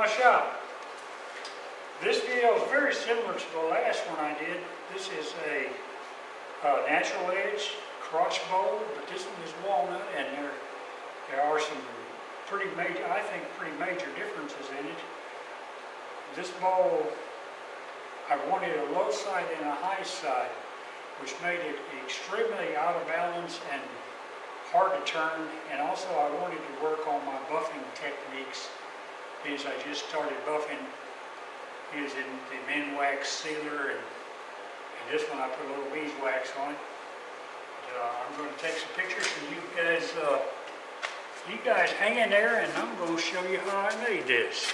shop. This video is very similar to the last one I did. This is a natural edge crotch bowl, but this one is walnut, and there are some pretty major, I think, pretty major differences in it. This bowl, I wanted a low side and a high side, which made it extremely out of balance and hard to turn, and also I wanted to work on my buffing techniques. As I just started buffing using the Minwax sealer, and this one I put a little beeswax on it. I'm going to take some pictures, and you guys hang in there, and I'm going to show you how I made this.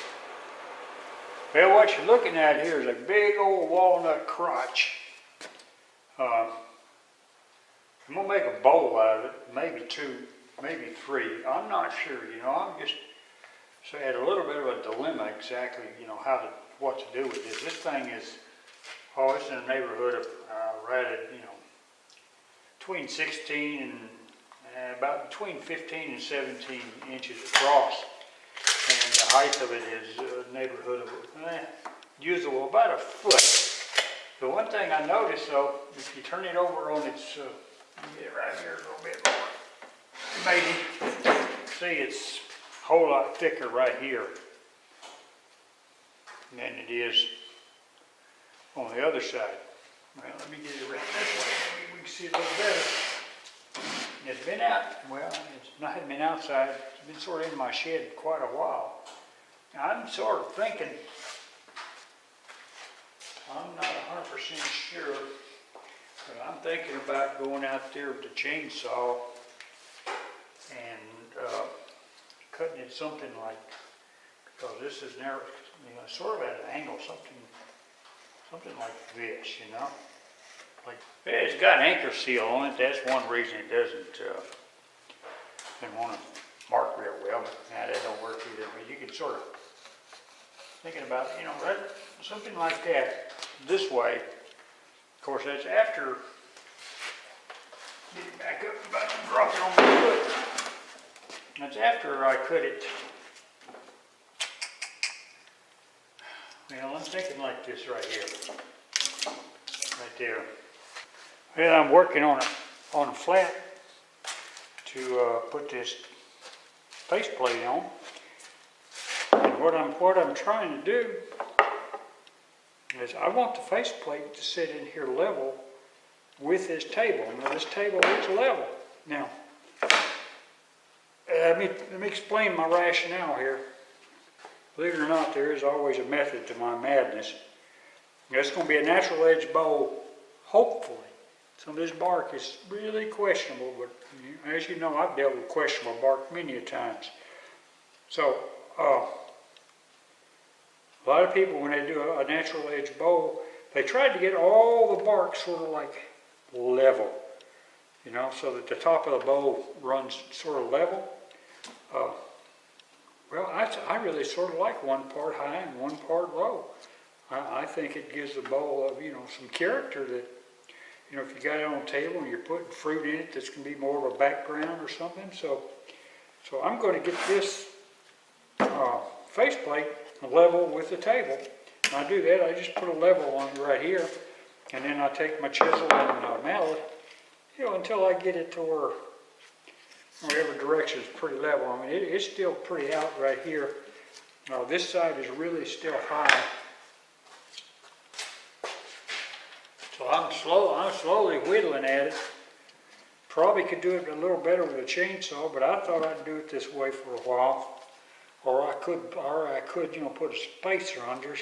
Well, what you're looking at here is a big old walnut crotch. I'm going to make a bowl out of it, maybe two, maybe three. I'm not sure, I'm just so I had a little bit of a dilemma exactly, what to do with this. This thing is, it's in the neighborhood of right at, between 16 and about between 15 and 17 inches across. And the height of it is a neighborhood of usable about a foot. The one thing I noticed though, if you turn it over on its, let me get it right here a little bit more. Maybe, see, it's a whole lot thicker right here than it is on the other side. Well, let me get it around this way, maybe we can see it a little better. It's been out, well, it's not been outside, it's been sort of in my shed quite a while. Now, I'm sort of thinking, I'm not 100% sure, but I'm thinking about going out there with the chainsaw and cutting it something like, because this is narrow, sort of at an angle, something like this, Like, it's got an anchor seal on it. That's one reason it didn't want to mark real well. But that don't work either. But you can sort of thinking about, that, something like that this way. Of course, that's after. Get it back up, about to drop it on my foot. That's after I cut it. Well, I'm thinking like this right here, right there. Well, I'm working on a flat to put this faceplate on. And what I'm trying to do is I want the faceplate to sit in here level with this table. Now this table is level. Now, let me explain my rationale here. Believe it or not, there is always a method to my madness. It's going to be a natural edge bowl, hopefully. Some of this bark is really questionable, but as you know, I've dealt with questionable bark many a times. So, a lot of people, when they do a natural edge bowl, they try to get all the bark sort of like level, so that the top of the bowl runs sort of level. Well, I really sort of like one part high and one part low. I think it gives the bowl of, some character that, if you got it on a table and you're putting fruit in it, that's going to be more of a background or something. So I'm going to get this faceplate level with the table. When I do that, I just put a level on right here, and then I take my chisel and mallet, until I get it to wherever direction is pretty level. I mean, it's still pretty out right here. This side is really still high. So I'm slowly whittling at it. Probably could do it a little better with a chainsaw, but I thought I'd do it this way for a while. Or I could, put a spacer under.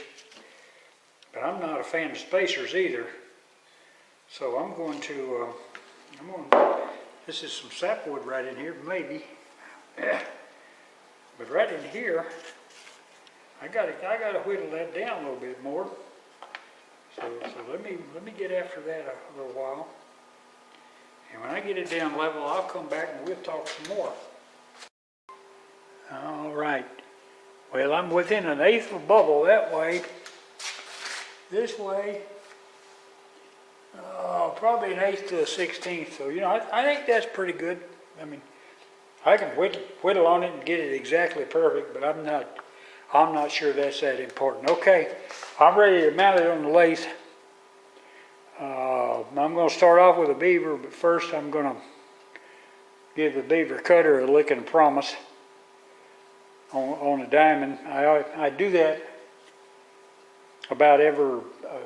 But I'm not a fan of spacers either. So I'm going to, this is some sapwood right in here, maybe. But right in here, I gotta whittle that down a little bit more. So let me get after that a little while. And when I get it down level, I'll come back and we'll talk some more. All right. Well, I'm within 1/8 of a bubble that way. This way, probably 1/8 to a 16th. So, I think that's pretty good. I mean, I can whittle on it and get it exactly perfect, but I'm not sure that's that important. Okay, I'm ready to mount it on the lathe. I'm going to start off with a Beaver, but first I'm going to give the Beaver cutter a lick and promise on a diamond. I do that about every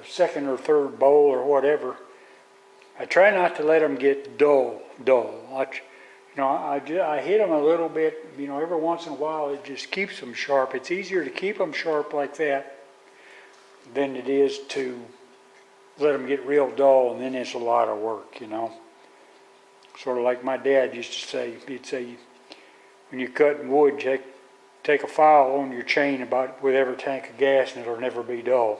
second or third bowl or whatever. I try not to let them get dull. I hit them a little bit, every once in a while. It just keeps them sharp. It's easier to keep them sharp like that than it is to let them get real dull, and then it's a lot of work, Sort of like my dad used to say. He'd say, when you're cutting wood, take a file on your chain about with every tank of gas, and it'll never be dull.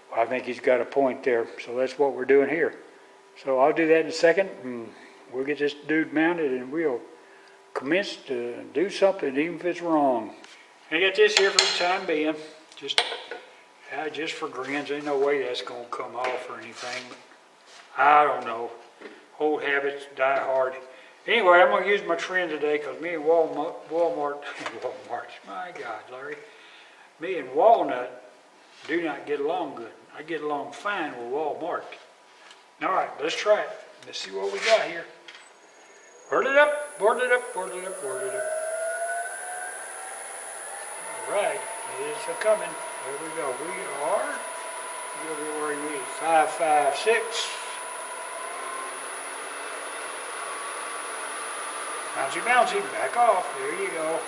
Well, I think he's got a point there, so that's what we're doing here. So I'll do that in a second, and we'll get this dude mounted, and we'll commence to do something, even if it's wrong. I got this here for the time being, just for grins. Ain't no way that's going to come off or anything, but I don't know. Old habits die hard. Anyway, I'm going to use my trend today because me and Walmart, my God, Larry, me and Walnut do not get along good. I get along fine with Walmart. All right, let's try it. Let's see what we got here. Whirl it up, whirl it up, whirl it up, whirl it up. All right, it's a-coming. There we go. We are, where are you? 556. Bouncy, bouncy, back off. There you go.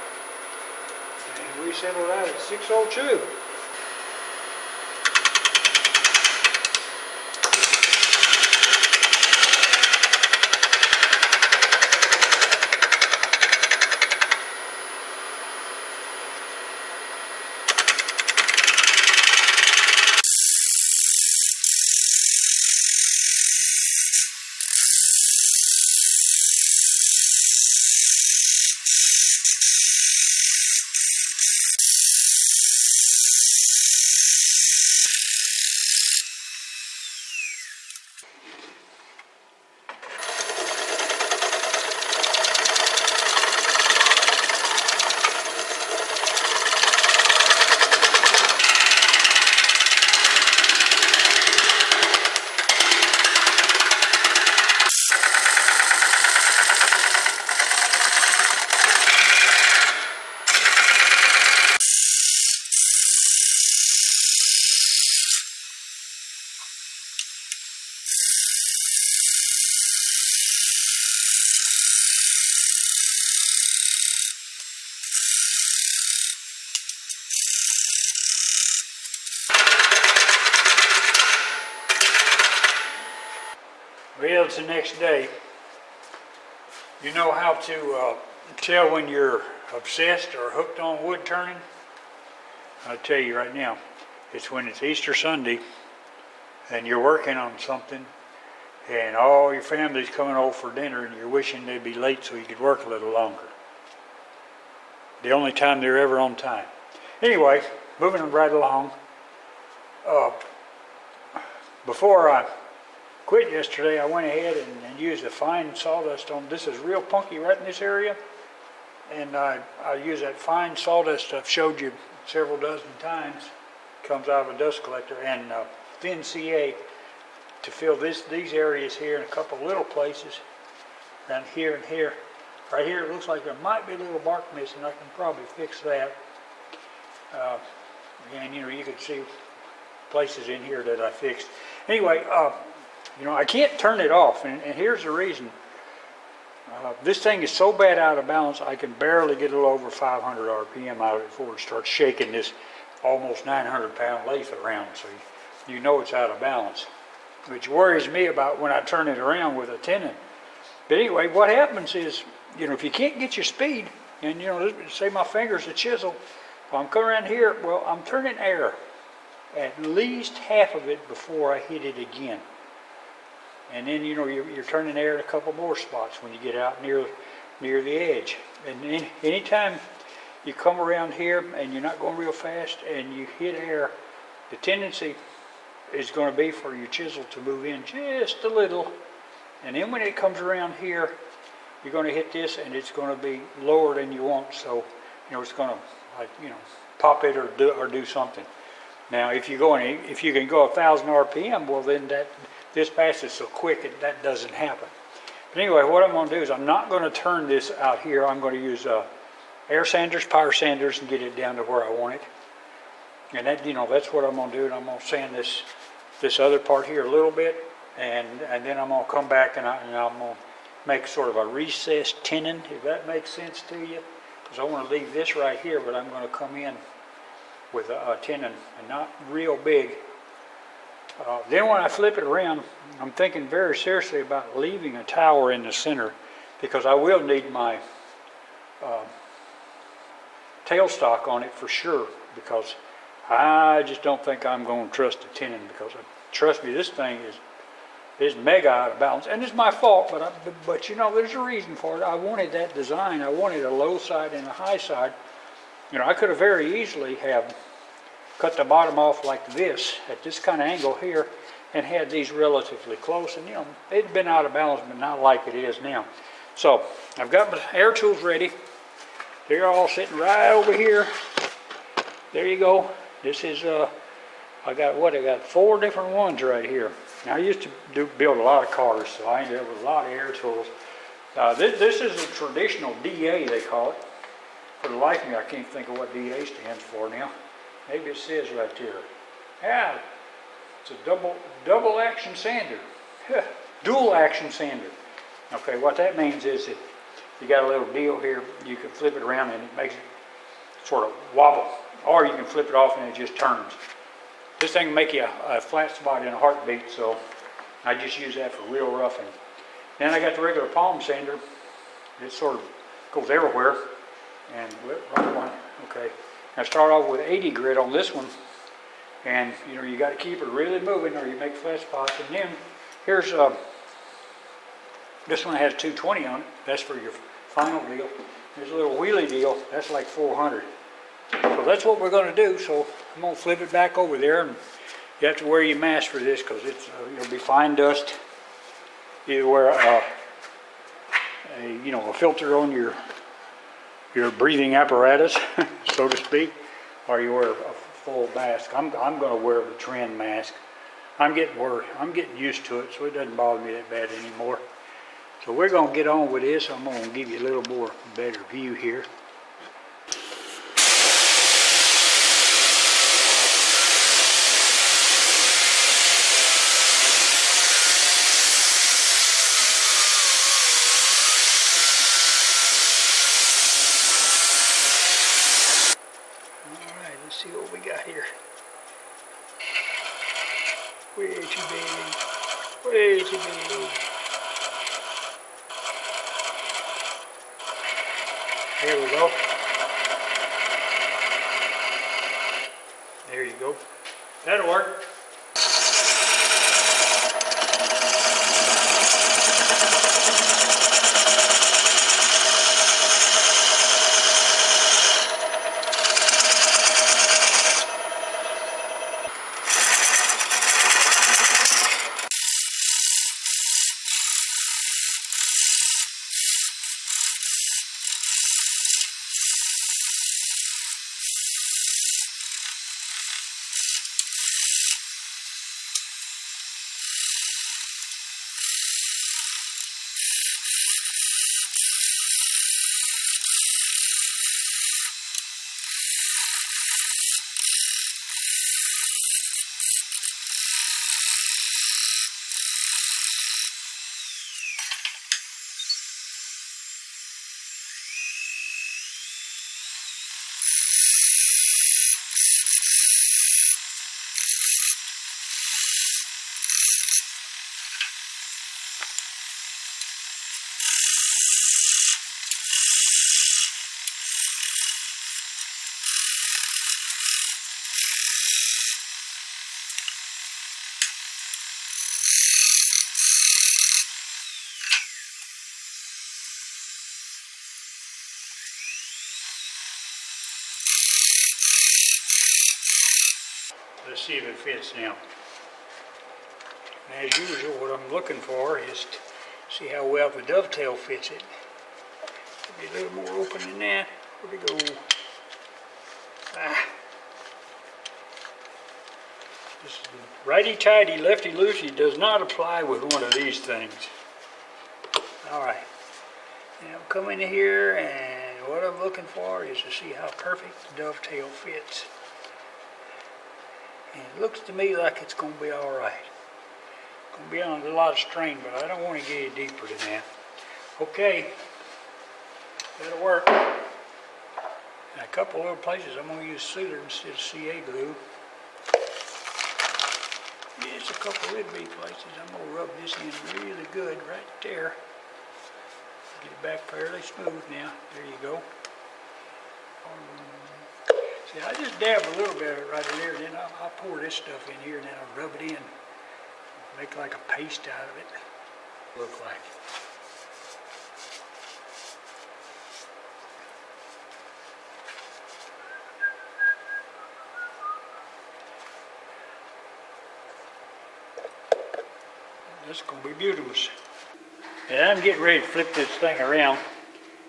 And we settled out at 602. Well, it's the next day. You know how to tell when you're obsessed or hooked on wood turning? I'll tell you right now, it's when it's Easter Sunday and you're working on something and all your family's coming over for dinner and you're wishing they'd be late so you could work a little longer. The only time they're ever on time. Anyway, moving right along. Before I quit yesterday, I went ahead and used a fine sawdust on. This is real punky right in this area, and I use that fine sawdust I've showed you several dozen times. Comes out of a dust collector, and thin CA to fill these areas here and a couple little places around here and here. Right here it looks like there might be a little bark missing. I can probably fix that. And you can see places in here that I fixed. Anyway, I can't turn it off, and here's the reason. This thing is so bad out of balance, I can barely get a little over 500 RPM out of it before it starts shaking this almost 900-pound lathe around, so you know it's out of balance, which worries me about when I turn it around with a tenon. But anyway, what happens is, if you can't get your speed, and say my finger's a chisel, if I'm coming around here, well, I'm turning air at least half of it before I hit it again. And then, you're turning air in a couple more spots when you get out near the edge. And anytime you come around here and you're not going real fast and you hit air, the tendency is going to be for your chisel to move in just a little. And then when it comes around here, you're going to hit this and it's going to be lower than you want. So, it's going to, pop it or do something. Now, if you can go 1,000 RPM, well then this passes so quick that doesn't happen. But anyway, what I'm going to do is I'm not going to turn this out here. I'm going to use air sanders, power sanders, and get it down to where I want it. And that's what I'm going to do. And I'm going to sand this other part here a little bit, and then I'm going to come back and I'm going to make sort of a recessed tenon, if that makes sense to you. Because I want to leave this right here, but I'm going to come in with a tenon, and not real big. Then when I flip it around, I'm thinking very seriously about leaving a tower in the center, because I will need my tailstock on it for sure, because I just don't think I'm going to trust the tenon, because trust me, this thing is mega out of balance, and it's my fault, but there's a reason for it. I wanted that design. I wanted a low side and a high side. I could have very easily have cut the bottom off like this at this kind of angle here and had these relatively close, and it'd been out of balance, but not like it is now. So I've got my air tools ready. They're all sitting right over here. There you go. This is I got 4 different ones right here. Now, I used to build a lot of cars, so I ended up with a lot of air tools. This is a traditional DA, they call it. For the life of me, I can't think of what DA stands for now. Maybe it says right there. Yeah, it's a double action sander. Dual action sander. Okay, what that means is that you got a little deal here, you can flip it around and it makes it sort of wobble. Or you can flip it off and it just turns. This thing will make you a flat spot in a heartbeat, so I just use that for real roughing. Then I got the regular palm sander. It sort of goes everywhere. And right one, okay. Now start off with 80 grit on this one, and you got to keep it really moving or you make flat spots. And then here's this one has 220 on it. That's for your final deal. There's a little wheelie deal. That's like 400. So that's what we're going to do. So I'm going to flip it back over there, and you have to wear your mask for this because it'll be fine dust. You wear a filter on your breathing apparatus, so to speak, or you wear a full mask. I'm going to wear the trend mask. I'm getting used to it, so it doesn't bother me that bad anymore. So we're going to get on with this. I'm going to give you a little more better view here. See what we got here. Way too big. Way too big. There we go. There you go. That'll work. Let's see if it fits now. And as usual, what I'm looking for is to see how well the dovetail fits it. Be a little more open than that. Where'd it go? This is righty-tighty, lefty-loosey does not apply with one of these things. All right. Now come in here, and what I'm looking for is to see how perfect the dovetail fits. And it looks to me like it's going to be all right. It's going to be on a lot of strain, but I don't want to get it deeper than that. Okay, that'll work. And a couple little places I'm going to use sealer instead of CA glue. Just a couple little bitty places. I'm going to rub this in really good right there. Get it back fairly smooth now. There you go. See, I just dab a little bit right in there, then I'll pour this stuff in here, and then I'll rub it in. Make like a paste out of it. Look like. This is going to be beautiful. And I'm getting ready to flip this thing around.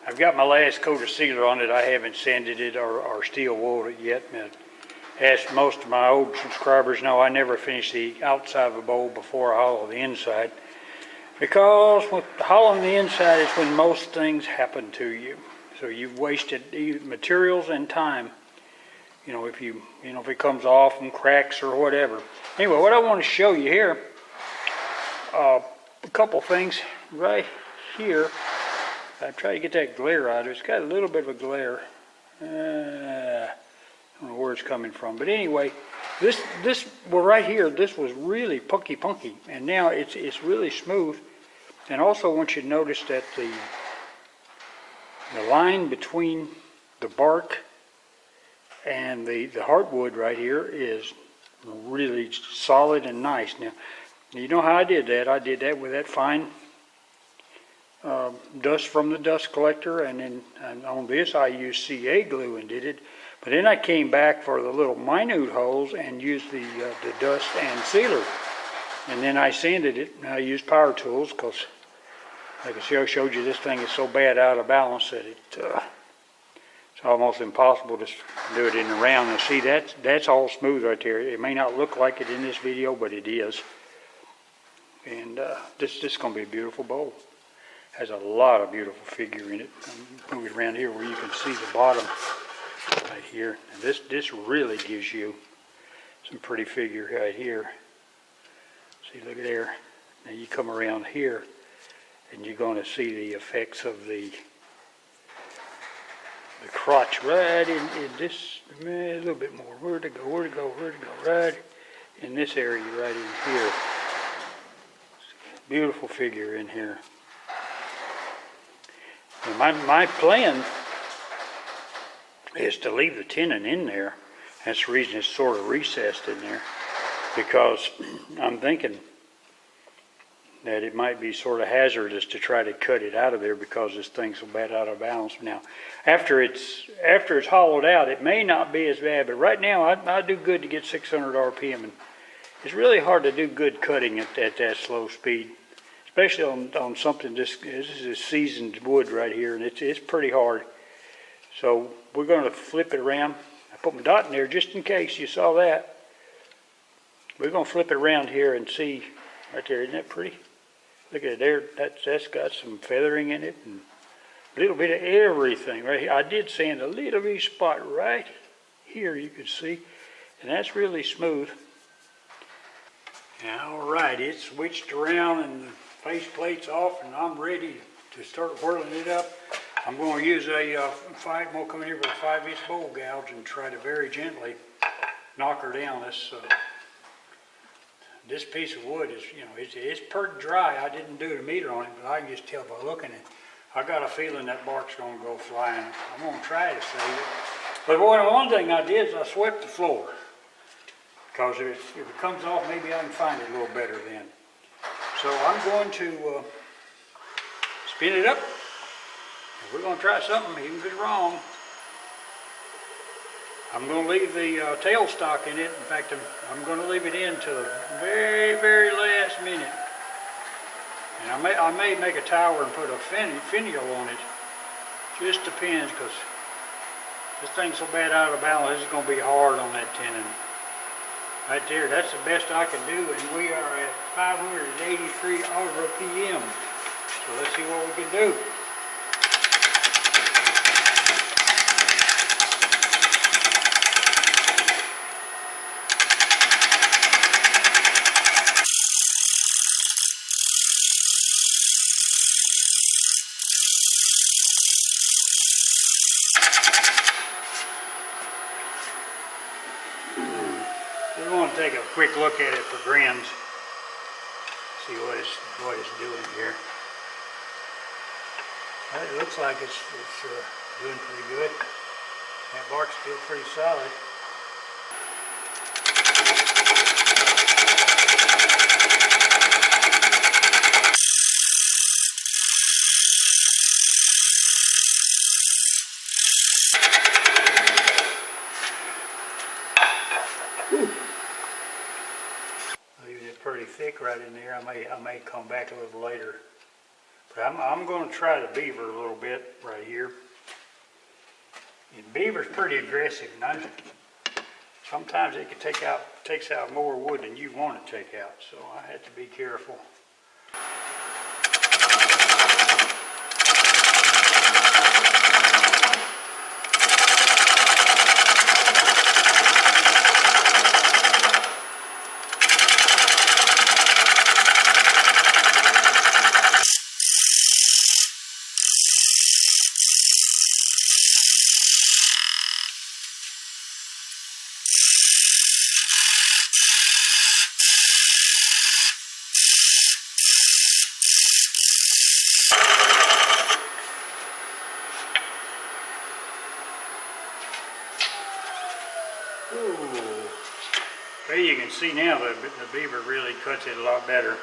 I've got my last coat of sealer on it. I haven't sanded it or steel wooled it yet. As most of my old subscribers know, I never finish the outside of a bowl before I hollow the inside. Because with hollowing the inside is when most things happen to you. So you've wasted materials and time. You know, if it comes off and cracks or whatever. Anyway, what I want to show you here, a couple things right here. I try to get that glare out of it. It's got a little bit of a glare. I don't know where it's coming from. But anyway, well, right here, this was really punky, and now it's really smooth. And also I want you to notice that the line between the bark and the heartwood right here is really solid and nice. Now, you know how I did that? I did that with that fine dust from the dust collector, and then on this I used CA glue and did it. But then I came back for the little minute holes and used the dust and sealer. And then I sanded it, and I used power tools because, like I showed you, this thing is so bad out of balance that it's almost impossible to do it in the round. And see, that's all smooth right there. It may not look like it in this video, but it is. And this is going to be a beautiful bowl. Has a lot of beautiful figure in it. I'm moving around here where you can see the bottom right here. And this really gives you some pretty figure right here. See, look at there. Now you come around here, and you're going to see the effects of the crotch right in this, a little bit more. Where to go? Right in this area right in here. Beautiful figure in here. And my plan is to leave the tenon in there. That's the reason it's sort of recessed in there, because I'm thinking that it might be sort of hazardous to try to cut it out of there because this thing's so bad out of balance. Now, after it's hollowed out, it may not be as bad, but right now I do good to get 600 RPM, and it's really hard to do good cutting at that slow speed. Especially on something this is seasoned wood right here, and it's pretty hard. So we're going to flip it around. I put my dot in there just in case you saw that. We're going to flip it around here and see right there. Isn't that pretty? Look at it there. That's got some feathering in it and a little bit of everything right here. I did sand a little bitty spot right here, you can see, and that's really smooth. All right, it's switched around and the faceplate's off, and I'm ready to start whirling it up. I'm going to use I'm going to come in here with a 5-inch bowl gouge and try to very gently knock her down. This piece of wood is, it's pretty dry. I didn't do the meter on it, but I can just tell by looking at it. I got a feeling that bark's going to go flying. I'm going to try to save it. But one thing I did is I swept the floor, because if it comes off, maybe I can find it a little better then. So I'm going to spin it up. We're going to try something, even if it's wrong. I'm going to leave the tailstock in it. In fact, I'm going to leave it in till the very, very last minute. And I may make a tower and put a finial on it. Just depends, because This thing's so bad out of balance, this is going to be hard on that tenon. Right there, that's the best I can do, and we are at 583 RPM. So let's see what we can do. We're going to take a quick look at it for grins. See what it's doing here. It looks like it's doing pretty good. That bark's still pretty solid. Leaving it pretty thick right in there. I may come back a little later. But I'm going to try the Beaver a little bit right here. And Beaver's pretty aggressive. And sometimes it takes out more wood than you want to take out. So I have to be careful. Ooh. There you can see now that the Beaver really cuts it a lot better.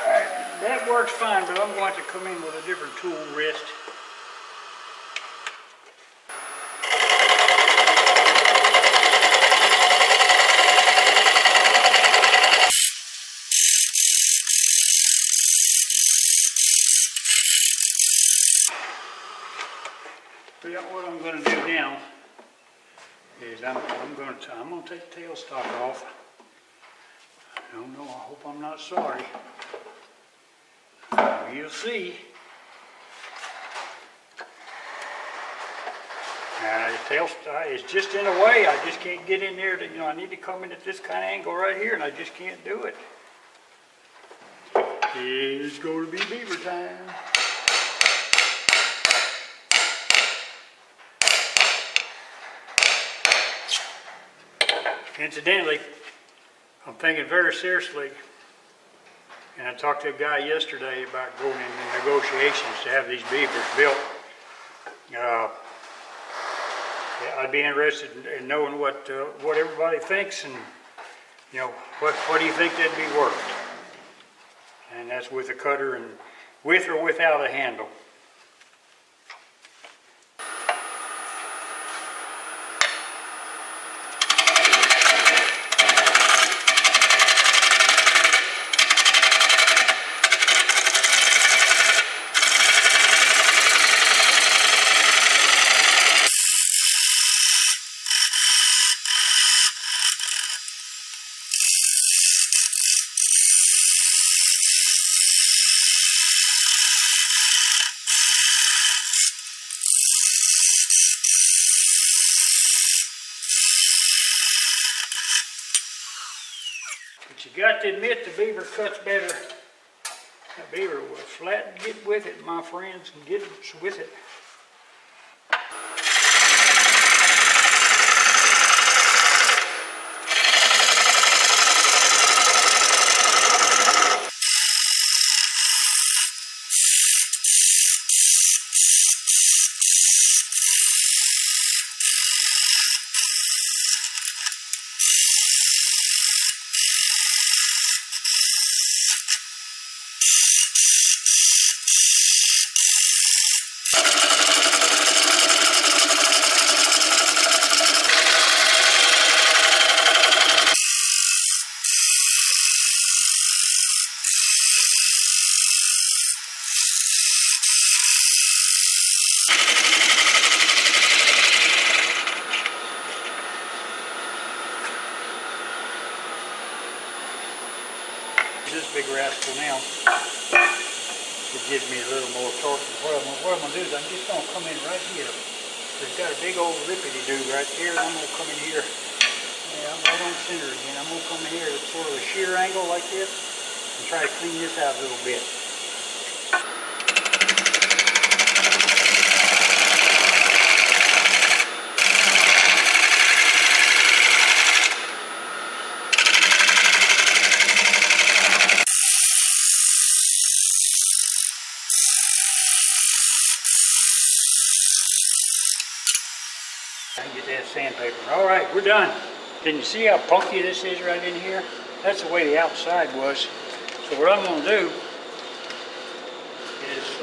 Alright, that works fine, but I'm going to come in with a different tool wrist. What I'm going to do now is I'm going to take the tailstock off. I don't know. I hope I'm not sorry. You'll see. Now the tailstock is just in the way. I just can't get in there. I need to come in at this kind of angle right here, and I just can't do it. It's going to be Beaver time. Incidentally, I'm thinking very seriously, and I talked to a guy yesterday about going into negotiations to have these Beavers built. I'd be interested in knowing what everybody thinks, and what do you think they'd be worth? And that's with a cutter and with or without a handle. But you got to admit the Beaver cuts better. That Beaver will flat get with it, my friends, and get with it. this big rascal now. It gives me a little more torque. What I'm going to do is I'm just going to come in right here. It's got a big old rippity-doo right here, and I'm going to come in here. Yeah, I'm right on center again. I'm going to come in here at sort of a shear angle like this and try to clean this out a little bit. I can get that sandpaper. All right, we're done. Can you see how punky this is right in here? That's the way the outside was. So what I'm going to do is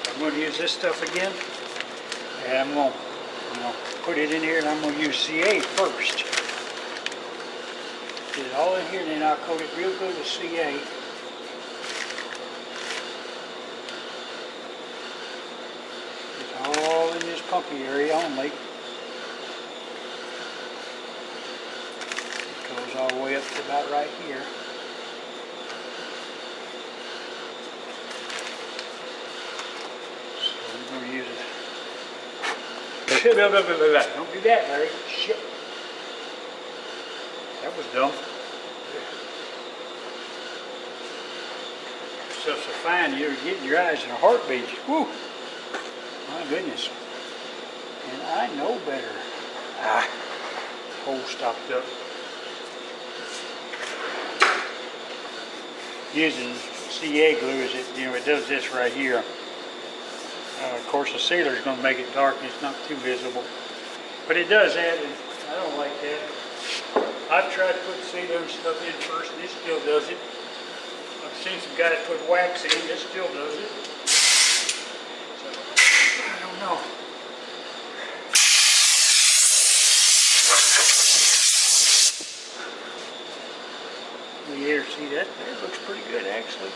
I'm going to use this stuff again, and I'm going to put it in here, and I'm going to use CA first. Get it all in here, and then I'll coat it real good with CA. It's all in this punky area only. Goes all the way up to about right here. So we're going to use it. Don't do that, Larry. Shit. That was dumb. Stuff's so fine, you're getting your eyes in a heartbeat. Whew. My goodness. And I know better. Hole stopped up. Using CA glue is it does this right here. Of course the sealer is going to make it dark and it's not too visible, but it does that, and I don't like that. I've tried to put sealer and stuff in first and it still does it. I've seen some guys put wax in, it still does it. So I don't know. Here, see that? That looks pretty good actually.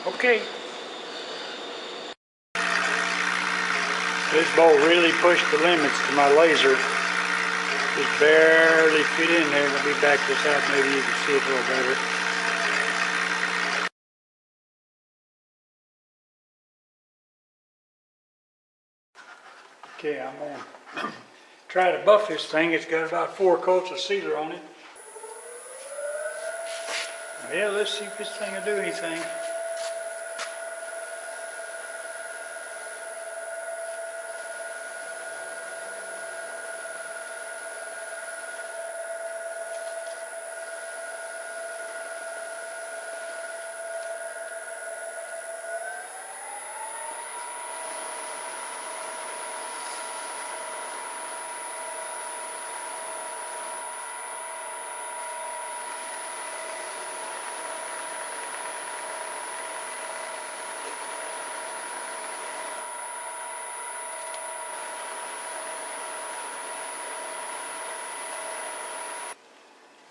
Okay. This bolt really pushed the limits to my laser. Just barely fit in there. Let me back this out, maybe you can see it a little better. Okay, I'm going to try to buff this thing. It's got about 4 coats of sealer on it. Yeah, let's see if this thing will do anything.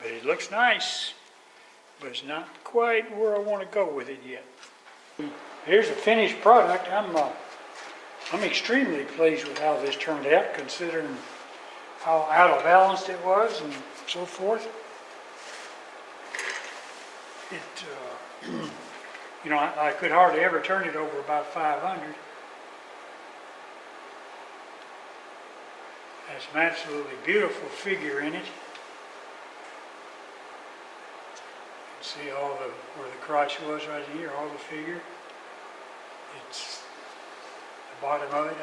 But it looks nice, but it's not quite where I want to go with it yet. Here's the finished product. I'm extremely pleased with how this turned out, considering how out of balance it was and so forth. I could hardly ever turn it over about 500. Has some absolutely beautiful figure in it. See where the crotch was right here, all the figure. It's the bottom of it.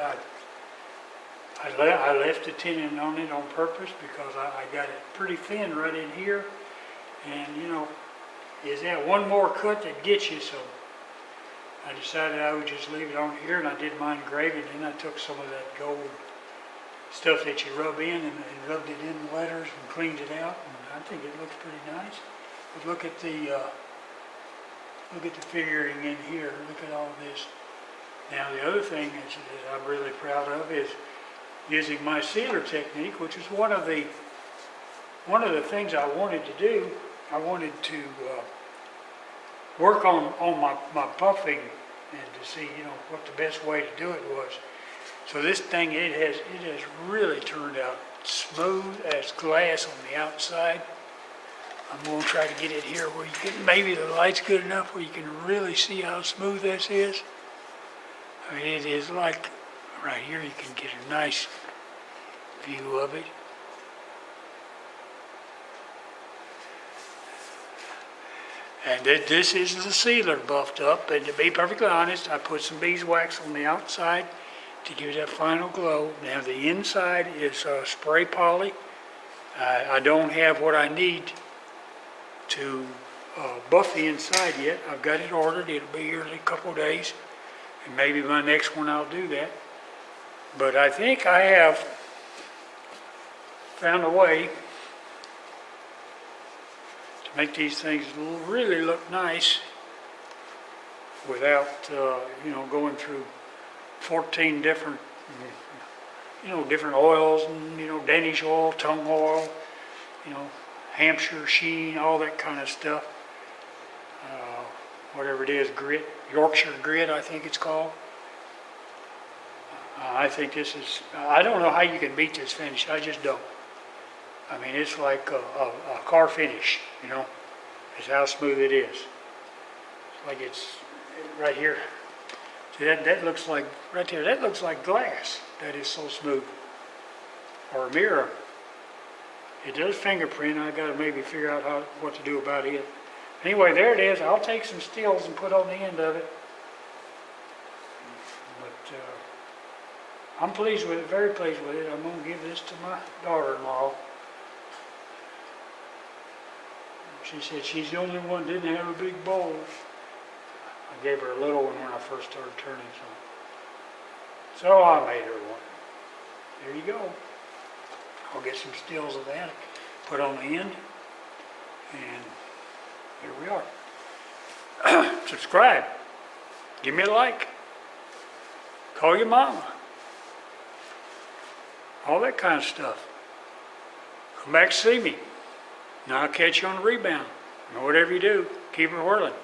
I left the tenon on it on purpose because I got it pretty thin right in here. And is that one more cut that gets you, so I decided I would just leave it on here, and I did my engraving. Then I took some of that gold stuff that you rub in and rubbed it in the letters and cleaned it out, and I think it looks pretty nice. But look at the figuring in here. Look at all this. Now the other thing that I'm really proud of is using my sealer technique, which is one of the things I wanted to do. I wanted to work on my buffing and to see what the best way to do it was. So this thing it has really turned out smooth as glass on the outside. I'm going to try to get it here where you can, maybe the light's good enough where you can really see how smooth this is. I mean, it is like, right here you can get a nice view of it. And this is the sealer buffed up, and to be perfectly honest, I put some beeswax on the outside to give it that final glow. Now the inside is spray poly. I don't have what I need to buff the inside yet. I've got it ordered. It'll be here in a couple of days, and maybe my next one I'll do that. But I think I have found a way to make these things really look nice without, going through 14 different, different oils, and, Danish oil, tongue oil, Hampshire sheen, all that kind of stuff. Whatever it is, grit, Yorkshire grit, I think it's called. I think this is, I don't know how you can beat this finish, I just don't. I mean, it's like a car finish, It's how smooth it is. It's like it's right here. See, that looks like, right there, that looks like glass. That is so smooth. Or a mirror. It does fingerprint. I got to maybe figure out what to do about it. Anyway, there it is. I'll take some stills and put on the end of it. But I'm pleased with it, very pleased with it. I'm going to give this to my daughter-in-law. She said she's the only one that didn't have a big bowl. I gave her a little one when I first started turning some. So I made her one. There you go. I'll get some stills of that, put on the end, and here we are. Subscribe. Give me a like. Call your mama. All that kind of stuff. Come back to see me. And I'll catch you on the rebound. And whatever you do, keep her whirling.